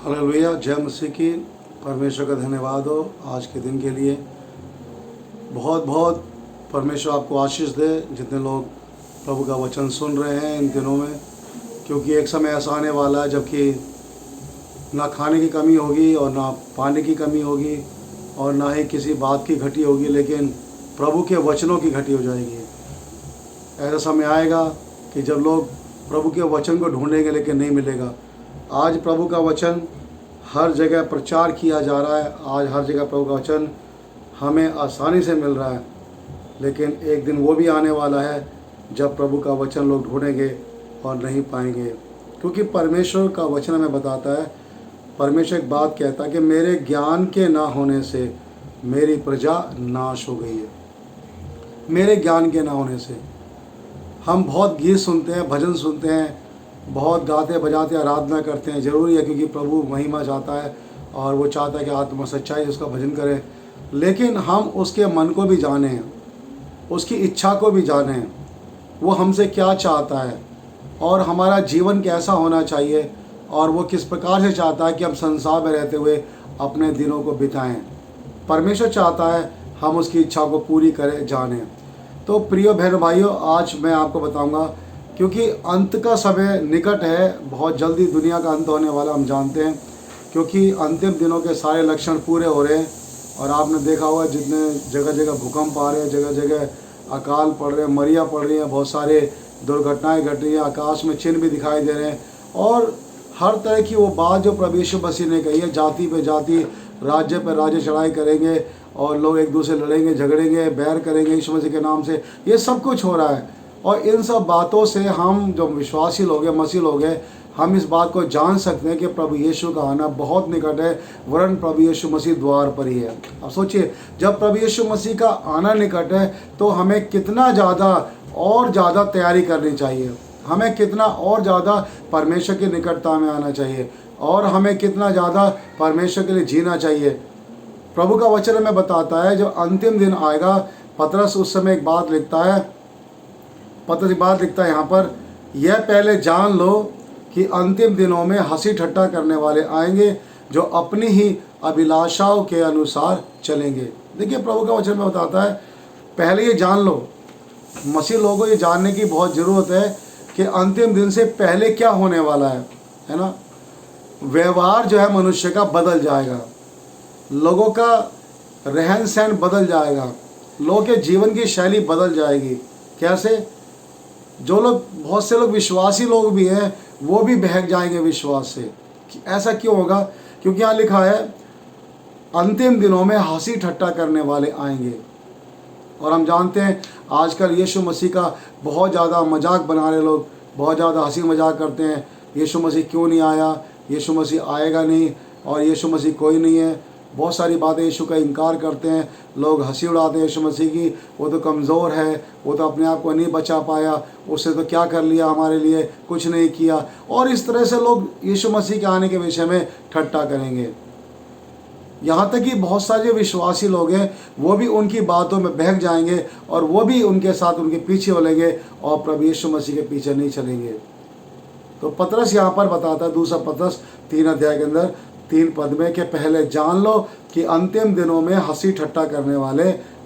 Hallelujah, जय मसीह की। परमेश्वर का धन्यवाद हो आज के दिन के लिए। बहुत बहुत परमेश्वर आपको आशीष दे जितने लोग प्रभु का वचन सुन रहे हैं इन दिनों में, क्योंकि एक समय ऐसा आने वाला है जबकि ना खाने की कमी होगी और ना पानी की कमी होगी और ना ही किसी बात की घटी होगी, लेकिन प्रभु के वचनों की घटी हो जाएगी। ऐसा समय आएगा कि जब लोग प्रभु के वचन को ढूंढेंगे लेकिन नहीं मिलेगा। आज प्रभु का वचन हर जगह प्रचार किया जा रहा है। आज हर जगह प्रभु का वचन हमें आसानी से मिल रहा है, लेकिन एक दिन वो भी आने वाला है जब प्रभु का वचन लोग ढूंढेंगे और नहीं पाएंगे। क्योंकि परमेश्वर का वचन हमें बताता है, परमेश्वर एक बात कहता है कि मेरे ज्ञान के ना होने से मेरी प्रजा नाश हो गई है। मेरे ज्ञान के ना होने से हम बहुत गीत सुनते हैं, भजन सुनते हैं, बहुत गाते बजाते आराधना करते हैं। ज़रूरी है क्योंकि प्रभु महिमा चाहता है और वो चाहता है कि आत्मा सच्चाई उसका भजन करें, लेकिन हम उसके मन को भी जानें, उसकी इच्छा को भी जानें, वो हमसे क्या चाहता है और हमारा जीवन कैसा होना चाहिए और वो किस प्रकार से चाहता है कि हम संसार में रहते हुए अपने दिनों को बिताएं। परमेश्वर चाहता है हम उसकी इच्छा को पूरी करें, जानें। तो प्रिय बहन भाइयों, आज मैं आपको बताऊंगा, क्योंकि अंत का समय निकट है, बहुत जल्दी दुनिया का अंत होने वाला हम जानते हैं, क्योंकि अंतिम दिनों के सारे लक्षण पूरे हो रहे हैं। और आपने देखा होगा जितने जगह जगह भूकंप आ रहे हैं, जगह जगह अकाल पड़ रहे हैं, मरियाँ पड़ रही हैं, बहुत सारे दुर्घटनाएं घट रही हैं, आकाश में चिन्ह भी दिखाई दे रहे हैं। और हर तरह की वो बात जो प्रभु यीशु मसीह ने कही है, जाति पे जाति, राज्य पे राज्य चढ़ाई करेंगे और लोग एक दूसरे लड़ेंगे, झगड़ेंगे, बैर करेंगे यीशु मसीह के नाम से, ये सब कुछ हो रहा है। और इन सब बातों से हम जो विश्वासी लोग हैं, मसीह लोग हैं, हम इस बात को जान सकते हैं कि प्रभु यीशु का आना बहुत निकट है, वरन प्रभु यीशु मसीह द्वार पर ही है। अब सोचिए, जब प्रभु यीशु मसीह का आना निकट है तो हमें कितना ज़्यादा और ज़्यादा तैयारी करनी चाहिए, हमें कितना और ज़्यादा परमेश्वर की निकटता में आना चाहिए और हमें कितना ज़्यादा परमेश्वर के लिए जीना चाहिए। प्रभु का वचन हमें बताता है जो अंतिम दिन आएगा, पतरस उस समय एक बात लिखता है, पतरस एक बात लिखता है यहाँ पर, यह पहले जान लो कि अंतिम दिनों में हंसी ठट्ठा करने वाले आएंगे जो अपनी ही अभिलाषाओं के अनुसार चलेंगे। देखिए, प्रभु का वचन में बताता है पहले ये जान लो। मसीह लोगों को ये जानने की बहुत ज़रूरत है कि अंतिम दिन से पहले क्या होने वाला है ना। व्यवहार जो है मनुष्य का बदल जाएगा, लोगों का रहन सहन बदल जाएगा, लोगों के जीवन की शैली बदल जाएगी। कैसे? जो लोग, बहुत से लोग विश्वासी लोग भी हैं, वो भी बहक जाएंगे विश्वास से। ऐसा क्यों होगा? क्योंकि यहाँ लिखा है अंतिम दिनों में हंसी ठट्ठा करने वाले आएंगे। और हम जानते हैं आजकल यीशु मसीह का बहुत ज़्यादा मजाक बना रहे लोग, बहुत ज़्यादा हंसी मजाक करते हैं। यीशु मसीह क्यों नहीं आया, यीशु मसीह आएगा नहीं, और यीशु मसीह कोई नहीं है। बहुत सारी बातें यीशु का इनकार करते हैं लोग, हंसी उड़ाते हैं यीशु मसीह की। वो तो कमज़ोर है, वो तो अपने आप को नहीं बचा पाया, उससे तो क्या कर लिया, हमारे लिए कुछ नहीं किया। और इस तरह से लोग यीशु मसीह के आने के विषय में ठट्ठा करेंगे। यहाँ तक कि बहुत सारे विश्वासी लोग हैं, वो भी उनकी बातों में बहक जाएंगे और वो भी उनके साथ उनके पीछे हो लेंगे और प्रभु यीशु मसीह के पीछे नहीं चलेंगे। तो पतरस यहाँ पर बताता है, दूसरा पतरस 3 अध्याय के अंदर 3 पद में, कि पहले जान लो कि अंतिम दिनों में हंसी ठट्ठा करने वाले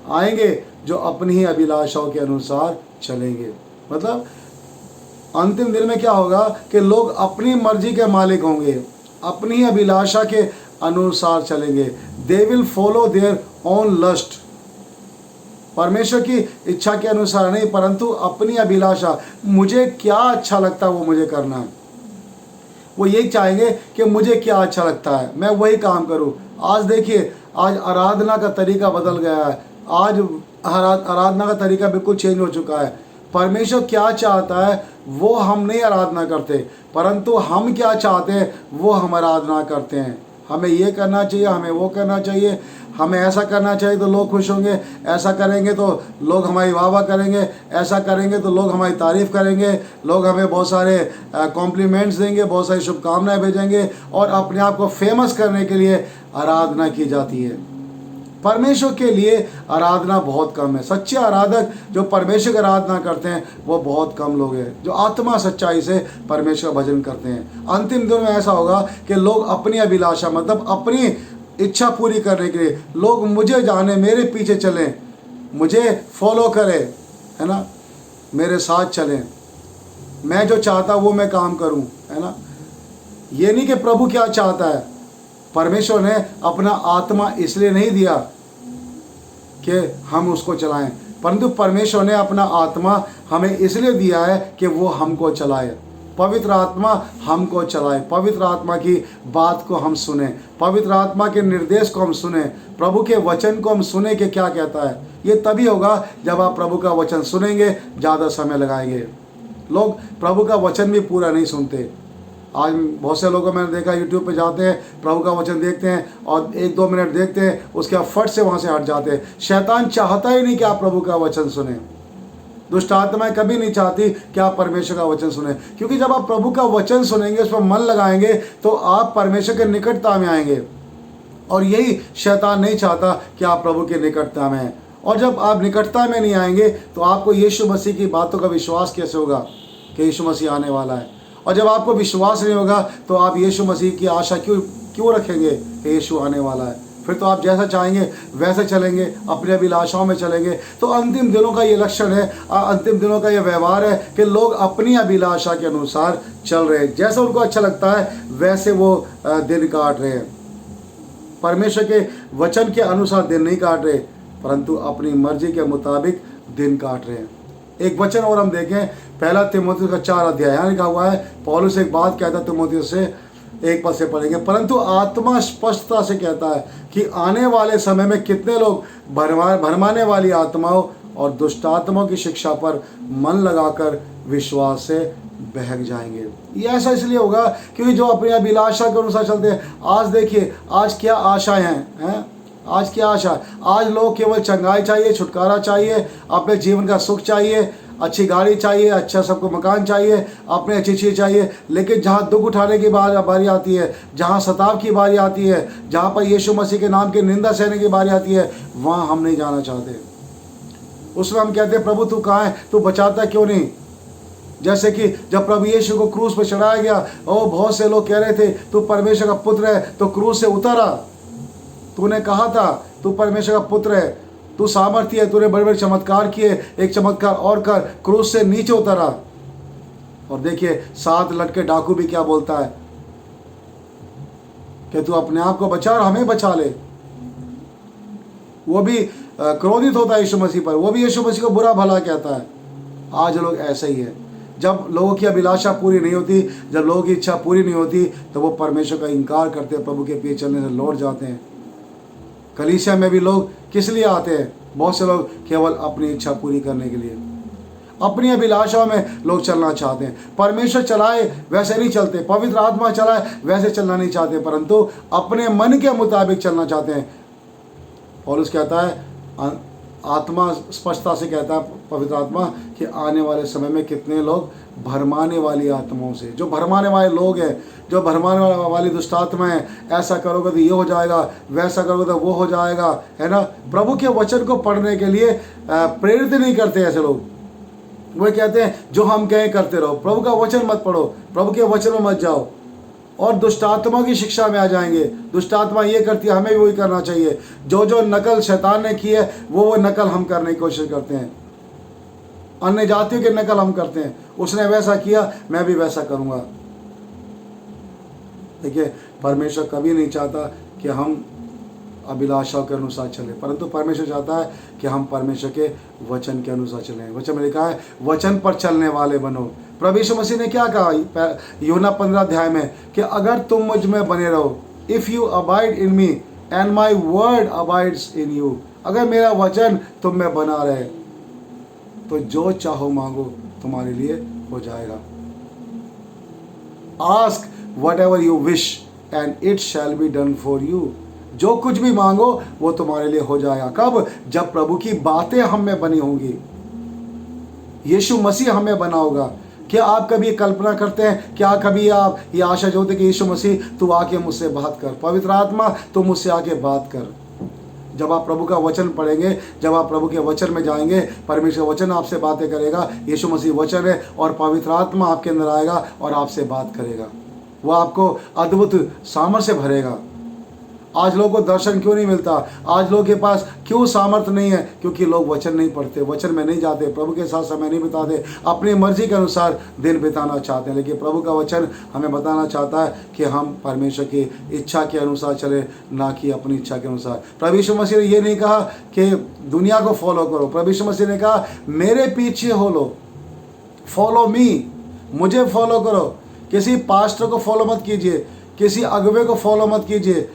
आएंगे जो अपनी ही अभिलाषाओं के अनुसार चलेंगे। मतलब अंतिम दिन में क्या होगा कि लोग अपनी मर्जी के मालिक होंगे, अपनी ही अभिलाषा के अनुसार चलेंगे। They will follow their own lust, परमेश्वर की इच्छा के अनुसार नहीं, परंतु अपनी अभिलाषा, मुझे क्या अच्छा लगता है वो मुझे करना है। वो यही चाहेंगे कि मुझे क्या अच्छा लगता है, मैं वही काम करूं। आज देखिए, आज आराधना का तरीका बदल गया है, आज आराधना का तरीका बिल्कुल चेंज हो चुका है। परमेश्वर क्या चाहता है वो हम नहीं आराधना करते, परंतु हम क्या चाहते हैं वो हम आराधना करते हैं। हमें ये करना चाहिए, हमें वो करना चाहिए, हमें ऐसा करना चाहिए तो लोग खुश होंगे, ऐसा करेंगे तो लोग हमारी वाह करेंगे, ऐसा करेंगे तो लोग हमारी तारीफ़ करेंगे, लोग हमें बहुत सारे कॉम्प्लीमेंट्स देंगे, बहुत सारी शुभकामनाएं भेजेंगे, और अपने आप को फेमस करने के लिए आराधना की जाती है। परमेश्वर के लिए आराधना बहुत कम है। सच्चे आराधक जो परमेश्वर की आराधना करते हैं वो बहुत कम लोग हैं, जो आत्मा सच्चाई से परमेश्वर का भजन करते हैं। अंतिम दिन में ऐसा होगा कि लोग अपनी अभिलाषा, मतलब अपनी इच्छा पूरी करने के लिए लोग मुझे जाने, मेरे पीछे चलें, मुझे फॉलो करें, है ना, मेरे साथ चलें, मैं जो चाहता वो मैं काम करूं, है ना। ये नहीं कि प्रभु क्या चाहता है। परमेश्वर ने अपना आत्मा इसलिए नहीं दिया कि हम उसको चलाएं, परंतु परमेश्वर ने अपना आत्मा हमें इसलिए दिया है कि वो हमको चलाए। पवित्र आत्मा हमको चलाए, पवित्र आत्मा की बात को हम सुने, पवित्र आत्मा के निर्देश को हम सुने, प्रभु के वचन को हम सुने कि क्या कहता है। ये तभी होगा जब आप प्रभु का वचन सुनेंगे, ज़्यादा समय लगाएंगे। लोग प्रभु का वचन भी पूरा नहीं सुनते। आज बहुत से लोगों को मैंने देखा, यूट्यूब पे जाते हैं, प्रभु का वचन देखते हैं और 1-2 मिनट देखते हैं, उसके बाद फट से वहाँ से हट जाते हैं। शैतान चाहता ही नहीं कि आप प्रभु का वचन सुने। दुष्ट आत्माएं कभी नहीं चाहती कि आप परमेश्वर का वचन सुने, क्योंकि जब आप प्रभु का वचन सुनेंगे, उस पर मन लगाएंगे, तो आप परमेश्वर के निकटता में आएंगे। और यही शैतान नहीं चाहता कि आप प्रभु के निकटता में हैं। और जब आप निकटता में नहीं आएंगे तो आपको यीशु मसीह की बातों का विश्वास कैसे होगा कि यीशु मसीह आने वाला है। और जब आपको विश्वास नहीं होगा तो आप यीशु मसीह की आशा क्यों रखेंगे कि यीशु आने वाला है। फिर तो आप जैसा चाहेंगे वैसे चलेंगे, अपनी अभिलाषाओं में चलेंगे। तो अंतिम दिनों का ये लक्षण है, अंतिम दिनों का ये व्यवहार है कि लोग अपनी अभिलाषा के अनुसार चल रहे हैं, जैसा उनको अच्छा लगता है वैसे वो दिन काट रहे हैं। परमेश्वर के वचन के अनुसार दिन नहीं काट रहे, परंतु अपनी मर्जी के मुताबिक दिन काट रहे हैं। एक वचन और हम देखें, 1 तीमुथियुस का 4 अध्याय, यहाँ लिखा हुआ है, पौलुस एक बात कहता है तीमुथियुस से, 1 पद से पढ़ेंगे। परंतु आत्मा स्पष्टता से कहता है कि आने वाले समय में कितने लोग भरमाने वाली आत्माओं और दुष्ट आत्माओं की शिक्षा पर मन लगाकर विश्वास से बहक जाएंगे। ये ऐसा इसलिए होगा क्योंकि जो अपनी अभिलाषा के अनुसार चलते हैं। आज देखिए, आज क्या आशाएं हैं? आज क्या आशा? आज लोग केवल चंगाई चाहिए, छुटकारा चाहिए, अपने जीवन का सुख चाहिए, अच्छी गाड़ी चाहिए, अच्छा सबको मकान चाहिए, अपने अच्छी चीज़ चाहिए। लेकिन जहाँ दुख उठाने की बारी आती है, जहाँ सताव की बारी आती है, जहाँ पर यीशु मसीह के नाम की निंदा सहने की बारी आती है, वहाँ हम नहीं जाना चाहते। उसमें हम कहते हैं, प्रभु तू कहाँ है, तू बचाता क्यों नहीं? जैसे कि जब प्रभु यीशु को क्रूस पर चढ़ाया गया, बहुत से लोग कह रहे थे तू परमेश्वर का पुत्र है, तो क्रूस से उतरा। तूने कहा था तू परमेश्वर का पुत्र है, तू सामर्थ्य है, तूने बड़े बड़े चमत्कार किए, एक चमत्कार और कर, क्रूस से नीचे उतरा। और देखिए 7 लटके डाकू भी क्या बोलता है कि तू अपने आप को बचा और हमें बचा ले। वो भी क्रोधित होता है यीशु मसीह पर, वो भी यीशु मसीह को बुरा भला कहता है। आज लोग ऐसे ही है, जब लोगों की अभिलाषा पूरी नहीं होती, जब लोगों की इच्छा पूरी नहीं होती, तो वो परमेश्वर का इनकार करते हैं, प्रभु के पीछे चलने से लौट जाते हैं। कलीसिया में भी लोग किस लिए आते हैं? बहुत से लोग केवल अपनी इच्छा पूरी करने के लिए, अपनी अभिलाषाओं में लोग चलना चाहते हैं। परमेश्वर चलाए वैसे नहीं चलते, पवित्र आत्मा चलाए वैसे चलना नहीं चाहते, परंतु अपने मन के मुताबिक चलना चाहते हैं। पौलुस कहता है, आत्मा स्पष्टता से कहता है, पवित्र आत्मा, कि आने वाले समय में कितने लोग भरमाने वाली आत्माओं से, जो भरमाने वाले लोग हैं, जो भरमाने वाली दुष्ट आत्माएं हैं, ऐसा करोगे तो ये हो जाएगा, वैसा करोगे तो वो हो जाएगा, है ना। प्रभु के वचन को पढ़ने के लिए प्रेरित नहीं करते ऐसे लोग। वो कहते हैं जो हम कहें करते रहो, प्रभु का वचन मत पढ़ो, प्रभु के वचन में मत जाओ, और दुष्ट आत्मा की शिक्षा में आ जाएंगे। दुष्ट आत्मा ये करती है, हमें भी वही करना चाहिए। जो नकल शैतान ने की है वो नकल हम करने की कोशिश करते हैं। अन्य जातियों की नकल हम करते हैं, उसने वैसा किया मैं भी वैसा करूँगा। देखिए, परमेश्वर कभी नहीं चाहता कि हम अभिलाषाओं के अनुसार चलें, परंतु परमेश्वर चाहता है कि हम परमेश्वर के वचन के अनुसार चलें। वचन में लिखा है, वचन पर चलने वाले बनो। प्रभु यीशु मसीह ने क्या कहा यूहन्ना 15 अध्याय में, कि अगर तुम मुझ में बने रहो, if you abide in me and my word abides in you, अगर मेरा वचन तुम में बना रहे तो जो चाहो मांगो तुम्हारे लिए हो जाएगा। Ask what ever you wish and it shall be done for you. जो कुछ भी मांगो वो तुम्हारे लिए हो जाएगा। कब? जब प्रभु की बातें हम में बनी होंगी, यीशु मसीह हमें बना होगा। क्या आप कभी कल्पना करते हैं, क्या कभी आप ये आशा जोते कि यीशु मसीह तू आके मुझसे बात कर, पवित्र आत्मा तू मुझसे आके बात कर। जब आप प्रभु का वचन पढ़ेंगे, जब आप प्रभु के वचन में जाएंगे, परमेश्वर का वचन आपसे बातें करेगा। यीशु मसीह वचन है और पवित्र आत्मा आपके अंदर आएगा और आपसे बात करेगा। वो आपको अद्भुत सामर्थ्य से भरेगा। आज लोगों को दर्शन क्यों नहीं मिलता? आज लोगों के पास क्यों सामर्थ्य नहीं है? क्योंकि लोग वचन नहीं पढ़ते, वचन में नहीं जाते, प्रभु के साथ समय नहीं बिताते, अपनी मर्जी के अनुसार दिन बिताना चाहते हैं। लेकिन प्रभु का वचन हमें बताना चाहता है कि हम परमेश्वर की इच्छा के अनुसार चले, ना कि अपनी इच्छा के अनुसार। प्रभु यीशु मसीह ने ये नहीं कहा कि दुनिया को फॉलो करो। प्रभु यीशु मसीह ने कहा मेरे पीछे हो लो, फॉलो मी, मुझे फॉलो करो। किसी पास्टर को फॉलो मत कीजिए, किसी अगुवे को फॉलो मत कीजिए।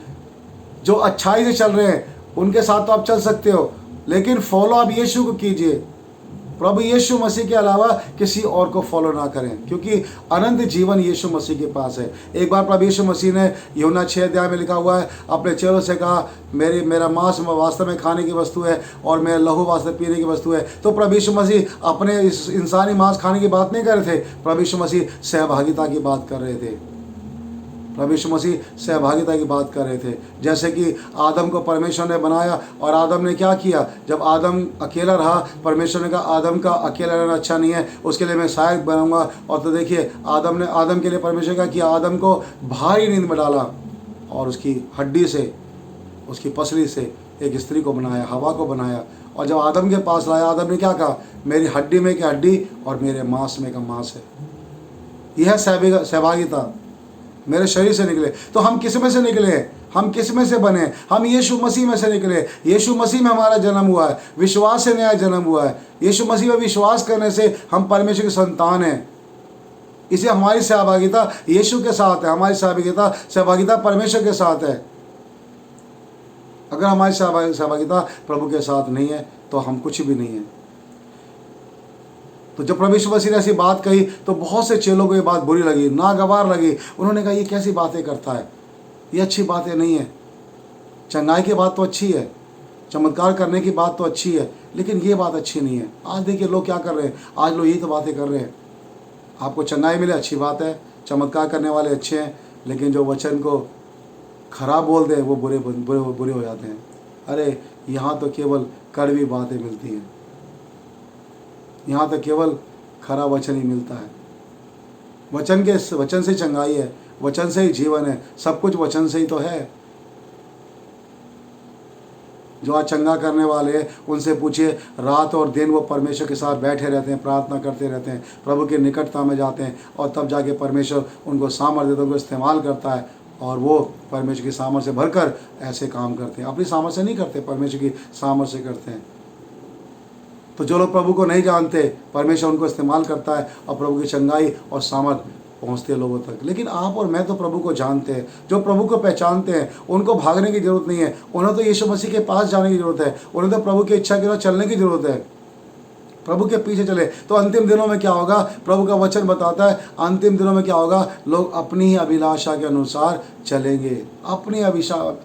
जो अच्छाई से चल रहे हैं उनके साथ तो आप चल सकते हो, लेकिन फॉलो आप यीशु को कीजिए। प्रभु यीशु मसीह के अलावा किसी और को फॉलो ना करें, क्योंकि अनंत जीवन यीशु मसीह के पास है। एक बार प्रभु यीशु मसीह ने यूहन्ना 6 अध्याय में लिखा हुआ है, अपने चेलों से कहा मेरा मांस वास्तव में खाने की वस्तु है और मेरा लहू वास्तव पीने की वस्तु है। तो प्रभु यीशु मसीह अपने इस इंसानी मांस खाने की बात नहीं कर रहे थे, प्रभु यीशु मसीह सहभागिता की बात कर रहे थे। प्रभु यीशु मसीह सहभागिता की बात कर रहे थे। जैसे कि आदम को परमेश्वर ने बनाया और आदम ने क्या किया? जब आदम अकेला रहा, परमेश्वर ने कहा आदम का अकेला रहना अच्छा नहीं है, उसके लिए मैं सहायक बनाऊंगा। और तो देखिए आदम के लिए परमेश्वर का किया, आदम को भारी नींद में डाला और उसकी हड्डी से, उसकी पसली से एक स्त्री को बनाया, हवा को बनाया। और जब आदम के पास लाया, आदम ने क्या कहा? मेरी हड्डी में की हड्डी और मेरे मांस में का मांस है। यह है सहभागिता, मेरे शरीर से निकले। तो हम किस में से निकले? हम किस में से बने? हम यीशु मसीह में से निकले। यीशु मसीह में हमारा जन्म हुआ है, विश्वास से नया जन्म हुआ है। यीशु मसीह में विश्वास करने से हम परमेश्वर के संतान हैं। इसे हमारी सहभागिता यीशु के साथ है, हमारी सहभागिता परमेश्वर के साथ है। अगर हमारी सहभागिता प्रभु के साथ नहीं है तो हम कुछ भी नहीं है। तो जब प्रभु यीशु मसीह ने ऐसी बात कही तो बहुत से चेलों को ये बात बुरी लगी, नागवार लगी। उन्होंने कहा ये कैसी बातें करता है, ये अच्छी बातें नहीं है। चंगाई की बात तो अच्छी है, चमत्कार करने की बात तो अच्छी है, लेकिन ये बात अच्छी नहीं है। आज देखिए लोग क्या कर रहे हैं, आज लोग यही तो बातें कर रहे हैं। आपको चंगाई मिले अच्छी बात है, चमत्कार करने वाले अच्छे हैं, लेकिन जो वचन को खराब बोल दे वो बुरे हो जाते हैं। अरे यहाँ तो केवल कड़वी बातें मिलती हैं, यहाँ तो केवल खरा वचन ही मिलता है। वचन से चंगाई है, वचन से ही जीवन है, सब कुछ वचन से ही तो है। जो आज चंगा करने वाले हैं उनसे पूछिए, रात और दिन वो परमेश्वर के साथ बैठे रहते हैं, प्रार्थना करते रहते हैं, प्रभु की निकटता में जाते हैं, और तब जाके परमेश्वर उनको सामर्थ्य देता है, उनको इस्तेमाल करता है, और वो परमेश्वर की सामर्थ्य से भरकर ऐसे काम करते हैं। अपनी सामर्थ्य से नहीं करते, परमेश्वर की सामर्थ्य से करते हैं। तो जो लोग प्रभु को नहीं जानते, परमेश्वर उनको इस्तेमाल करता है और प्रभु की चंगाई और सामर्थ पहुंचते हैं लोगों तक। लेकिन आप और मैं तो प्रभु को जानते हैं। जो प्रभु को पहचानते हैं उनको भागने की जरूरत नहीं है, उन्हें तो यीशु मसीह के पास जाने की जरूरत है, उन्हें तो प्रभु की इच्छा के साथ चलने की जरूरत है। प्रभु के पीछे चले तो अंतिम दिनों में क्या होगा? प्रभु का वचन बताता है अंतिम दिनों में क्या होगा? लोग अपनी ही अभिलाषा के अनुसार चलेंगे, अपनी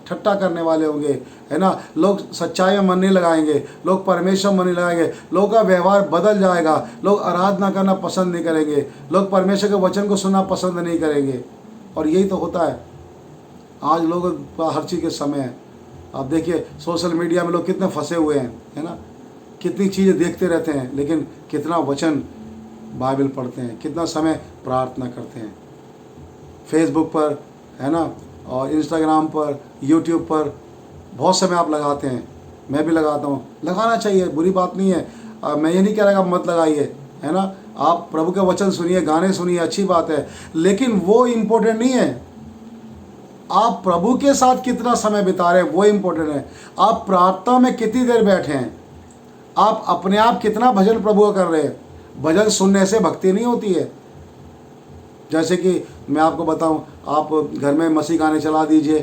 ठट्टा करने वाले होंगे, है ना। लोग सच्चाई में मन नहीं लगाएंगे, लोग परमेश्वर मन नहीं लगाएंगे, लोगों का व्यवहार बदल जाएगा, लोग आराधना करना पसंद नहीं करेंगे, लोग परमेश्वर के वचन को सुनना पसंद नहीं करेंगे। और यही तो होता है आज लोग हर चीज़ के समय है। आप देखिए सोशल मीडिया में लोग कितने फंसे हुए हैं, है ना। कितनी चीज़ें देखते रहते हैं, लेकिन कितना वचन बाइबल पढ़ते हैं, कितना समय प्रार्थना करते हैं। फेसबुक पर, है ना, और इंस्टाग्राम पर, यूट्यूब पर बहुत समय आप लगाते हैं, मैं भी लगाता हूँ। लगाना चाहिए, बुरी बात नहीं है। मैं ये नहीं कह रहा कि मत लगाइए, है ना। आप प्रभु के वचन सुनिए, गाने सुनिए, अच्छी बात है, लेकिन वो इम्पोर्टेंट नहीं है। आप प्रभु के साथ कितना समय बिता रहे हैं वो इम्पोर्टेंट है। आप प्रार्थना में कितनी देर बैठे हैं, आप अपने आप कितना भजन प्रभु का कर रहे हैं। भजन सुनने से भक्ति नहीं होती है। जैसे कि मैं आपको बताऊं, आप घर में मसीह गाने चला दीजिए,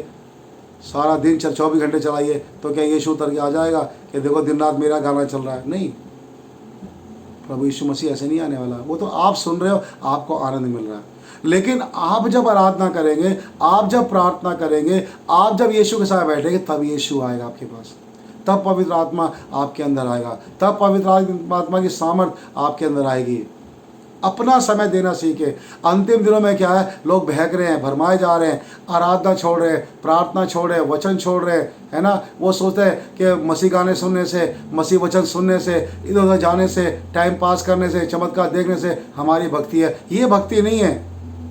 सारा दिन 24 घंटे चलाइए, तो क्या यीशु उतर के आ जाएगा कि देखो दिन रात मेरा गाना चल रहा है? नहीं, प्रभु यीशु मसीह ऐसे नहीं आने वाला। वो तो आप सुन रहे हो, आपको आनंद मिल रहा है। लेकिन आप जब आराधना करेंगे, आप जब प्रार्थना करेंगे, आप जब यीशु के साथ बैठेंगे, तब यीशु आएगा आपके पास, तब पवित्र आत्मा आपके अंदर आएगा, तब पवित्र आत्मा की सामर्थ आपके अंदर आएगी। अपना समय देना सीखे। अंतिम दिनों में क्या है, लोग बहक रहे हैं, भरमाए जा रहे हैं, आराधना छोड़ रहे हैं, प्रार्थना छोड़ रहे हैं, वचन छोड़ रहे हैं, है ना। वो सोचते हैं कि मसीह गाने सुनने से, मसीह वचन सुनने से, इधर उधर जाने से, टाइम पास करने से, चमत्कार देखने से हमारी भक्ति है। ये भक्ति नहीं है,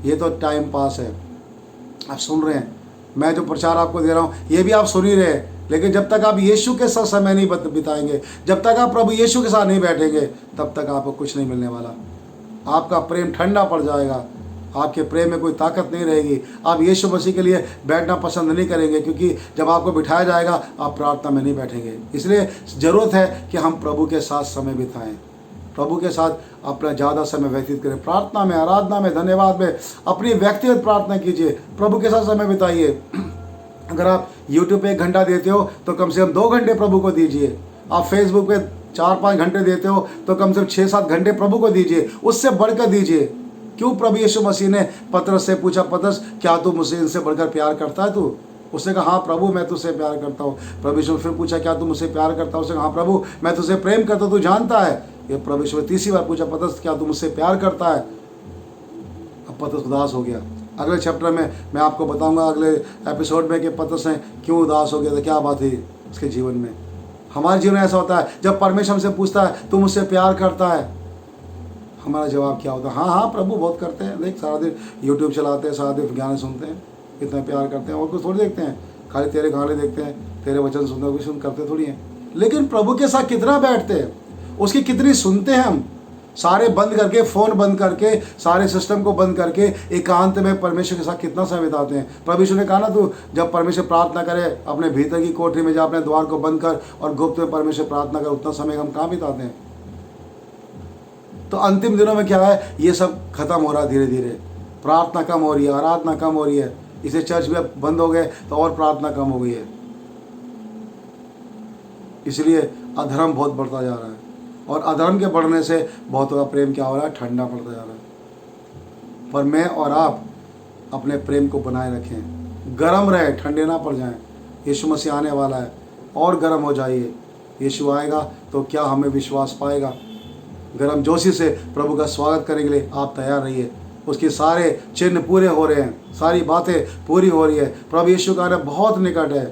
ये तो टाइम पास है। आप सुन रहे हैं, मैं जो प्रचार आपको दे रहा हूँ ये भी आप सुन ही रहे हैं, लेकिन जब तक आप यीशु के साथ समय नहीं बिताएंगे, जब तक आप प्रभु यीशु के साथ नहीं बैठेंगे, तब तक आपको कुछ नहीं मिलने वाला। आपका प्रेम ठंडा पड़ जाएगा, आपके प्रेम में कोई ताकत नहीं रहेगी। आप यीशु मसीह के लिए बैठना पसंद नहीं करेंगे, क्योंकि जब आपको बिठाया जाएगा आप प्रार्थना में नहीं बैठेंगे। इसलिए ज़रूरत है कि हम प्रभु के साथ समय बिताएं, प्रभु के साथ अपना ज़्यादा समय व्यतीत करें, प्रार्थना में, आराधना में, धन्यवाद में, अपनी व्यक्तिगत प्रार्थना कीजिए, प्रभु के साथ समय बिताइए। अगर आप यूट्यूब पे 1 घंटा देते हो तो कम से कम 2 घंटे प्रभु को दीजिए। आप फेसबुक पे 4-5 घंटे देते हो तो कम से कम 6-7 घंटे प्रभु को दीजिए, उससे बढ़कर दीजिए। क्यों प्रभु यीशु मसीह ने पतरस से पूछा, पतरस क्या तू मुझसे इनसे बढ़कर प्यार करता है तू? उसने कहा हाँ प्रभु मैं तुझसे प्यार करता हूँ। प्रभु यीशु फिर पूछा क्या तू मुझसे प्यार करता है? उसने कहा हाँ प्रभु मैं तुझसे प्रेम करता हूँ, तू जानता है। ये प्रभु यीशु ने तीसरी बार पूछा, पतरस क्या तू मुझसे प्यार करता है? अब पतरस उदास हो गया। अगले चैप्टर में मैं आपको बताऊंगा, अगले एपिसोड में, कि पतरस ने क्यों उदास हो गया था, क्या बात थी उसके जीवन में। हमारे जीवन में ऐसा होता है, जब परमेश्वर हमसे पूछता है तू मुझसे प्यार करता है, हमारा जवाब क्या होता है? हाँ हाँ प्रभु बहुत करते हैं, देख सारा दिन यूट्यूब चलाते हैं, सारा दिन गाने सुनते हैं, इतना प्यार करते हैं, और कुछ थोड़ी देखते हैं, खाली तेरे गाने देखते हैं, तेरे वचन सुनते हैं, कुछ करते थोड़ी हैं। लेकिन प्रभु के साथ कितना बैठते हैं, उसकी कितनी सुनते हैं हम। सारे बंद करके, फ़ोन बंद करके, सारे सिस्टम को बंद करके एकांत में परमेश्वर के साथ कितना समय बिताते हैं। परमेश्वर ने कहा ना, तू जब परमेश्वर प्रार्थना करे अपने भीतर की कोठरी में जा, अपने द्वार को बंद कर और गुप्त में परमेश्वर प्रार्थना कर। उतना समय हम कहाँ बिताते हैं? तो अंतिम दिनों में क्या है, ये सब खत्म हो रहा है धीरे धीरे। प्रार्थना कम हो रही है, आराधना कम हो रही है, इसे चर्च भी बंद हो गए तो और प्रार्थना कम हो गई है। इसलिए अधर्म बहुत बढ़ता जा रहा है, और अधर्म के बढ़ने से बहुत का प्रेम क्या हो रहा है, ठंडा पड़ता जा रहा है। पर मैं और आप अपने प्रेम को बनाए रखें, गर्म रहे, ठंडे ना पड़ जाएं। यीशु मसीह आने वाला है, और गर्म हो जाइए। यीशु आएगा तो क्या हमें विश्वास पाएगा? गर्म जोशी से प्रभु का स्वागत करने के लिए आप तैयार रहिए। उसके सारे चिन्ह पूरे हो रहे हैं, सारी बातें पूरी हो रही है। प्रभु यीशु का आना बहुत निकट है।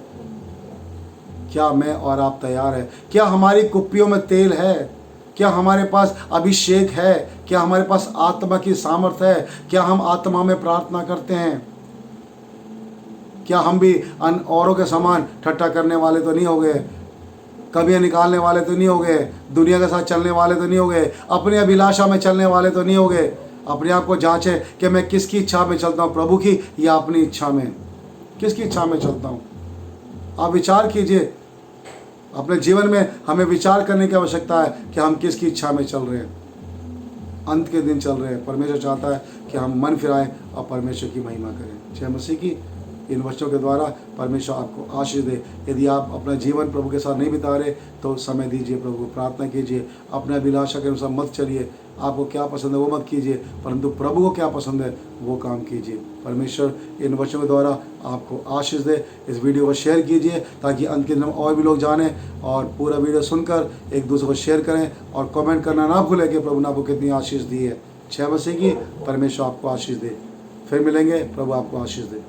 क्या मैं और आप तैयार हैं? क्या हमारी कुप्पियों में तेल है? क्या हमारे पास अभिषेक है? क्या हमारे पास आत्मा की सामर्थ्य है? क्या हम आत्मा में प्रार्थना करते हैं? क्या हम भी औरों के समान ठट्ठा करने वाले तो नहीं हो गए, कमियां निकालने वाले तो नहीं हो गए, दुनिया के साथ चलने वाले तो नहीं हो गए, अपनी अभिलाषा में चलने वाले तो नहीं हो गए? अपने आप को जांचें कि मैं किसकी इच्छा में चलता हूँ, प्रभु की या अपनी इच्छा में? किसकी इच्छा में चलता हूँ? आप विचार कीजिए। अपने जीवन में हमें विचार करने की आवश्यकता है कि हम किसकी इच्छा में चल रहे हैं। अंत के दिन चल रहे हैं। परमेश्वर चाहता है कि हम मन फिराएं और परमेश्वर की महिमा करें। जय मसीह की। इन वचनों के द्वारा परमेश्वर आपको आशीष दे। यदि आप अपना जीवन प्रभु के साथ नहीं बिता रहे तो समय दीजिए, प्रभु को प्रार्थना कीजिए। अपने अभिलाषा के अनुसार मत चलिए। आपको क्या पसंद है वो मत कीजिए, परंतु प्रभु को क्या पसंद है वो काम कीजिए। परमेश्वर इन वचनों के द्वारा आपको आशीष दे। इस वीडियो को शेयर कीजिए ताकि अंत के दिन और भी लोग जानें, और पूरा वीडियो सुनकर एक दूसरे को शेयर करें, और कमेंट करना ना भूलें कि प्रभु ने आपको कितनी आशीष दी है। जय मसीह की। परमेश्वर आपको आशीष दे। फिर मिलेंगे। प्रभु आपको आशीष दे।